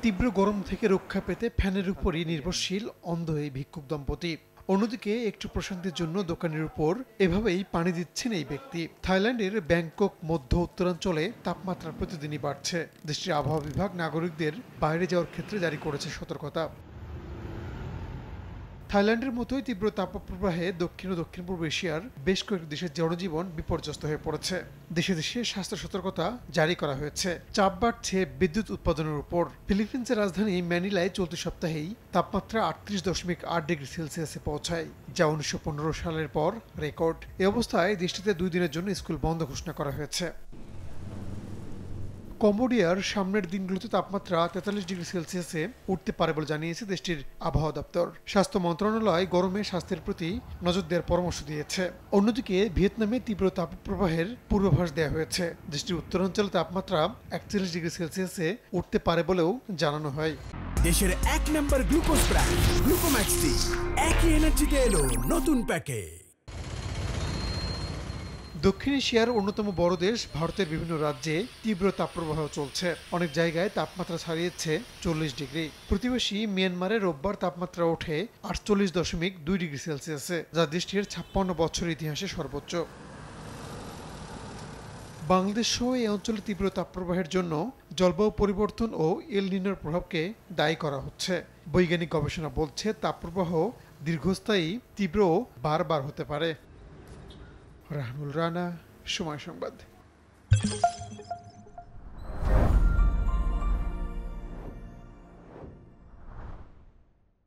তীব্র গরম থেকে রক্ষা পেতে ফ্যানের উপরই নির্ভরশীল অন্ধ এই ভিক্ষুক দম্পতি। অন্যদিকে একটু প্রশান্তির জন্য দোকানের উপর এভাবেই পানি দিচ্ছেন এই ব্যক্তি। থাইল্যান্ডের ব্যাংকক মধ্য উত্তরাঞ্চলে তাপমাত্রা প্রতিদিনই বাড়ছে। দেশটির আবহাওয়া বিভাগ নাগরিকদের বাইরে যাওয়ার ক্ষেত্রে জারি করেছে সতর্কতা। থাইল্যান্ডের মতোই তীব্র তাপপ্রবাহে দক্ষিণ ও দক্ষিণ পূর্ব এশিয়ার বেশ কয়েকটি দেশের জনজীবন বিপর্যস্ত হয়ে পড়েছে। দেশে দেশে স্বাস্থ্য সতর্কতা জারি করা হয়েছে। চাপ বাড়ছে বিদ্যুৎ উৎপাদনের উপর। ফিলিপিন্সের রাজধানী ম্যানিলায় চলতি সপ্তাহেই তাপমাত্রা 38.8 ডিগ্রি সেলসিয়াসে পৌঁছায়, যা 1915 সালের পর রেকর্ড। এ অবস্থায় দেশটিতে 2 দিনের জন্য স্কুল বন্ধ ঘোষণা করা হয়েছে। কম্বোডিয়ার সামনের দিনগুলোতে তাপমাত্রা 43 ডিগ্রি সেলসিয়াসে উঠতে পারে বলে জানিয়েছে দেশটির আবহাওয়া দপ্তর। স্বাস্থ্য মন্ত্রণালয় গরমে স্বাস্থ্যের প্রতি নজর দেওয়ার পরামর্শ দিয়েছে। অন্যদিকে ভিয়েতনামে তীব্র তাপপ্রবাহের পূর্বাভাস দেওয়া হয়েছে। দেশটির উত্তরাঞ্চলে তাপমাত্রা 41 ডিগ্রি সেলসিয়াসে উঠতে পারে বলেও জানানো হয়। দেশের 1 নম্বর গ্লুকোজ ব্র্যান্ড গ্লুকোম্যাক্সটি একই এনার্জিতে এলো নতুন প্যাকে। দক্ষিণ এশিয়ার অন্যতম বড় দেশ ভারতের বিভিন্ন রাজ্যে তীব্র তাপপ্রবাহ চলছে। অনেক জায়গায় তাপমাত্রা ছাড়িয়েছে 40 ডিগ্রি। প্রতিবেশী মিয়ানমারে রোববার তাপমাত্রা ওঠে 48.2 ডিগ্রি সেলসিয়াসে, যা দেশটির 56 বছরের ইতিহাসে সর্বোচ্চ। বাংলাদেশ সহ এই অঞ্চলে তীব্র তাপপ্রবাহের জন্য জলবায়ু পরিবর্তন ও এল নিনোর প্রভাবকে দায়ী করা হচ্ছে। বৈজ্ঞানিক গবেষণা বলছে তাপপ্রবাহ দীর্ঘস্থায়ী, তীব্র ও বারবার হতে পারে। রাহুল রানা, সময় সংবাদ।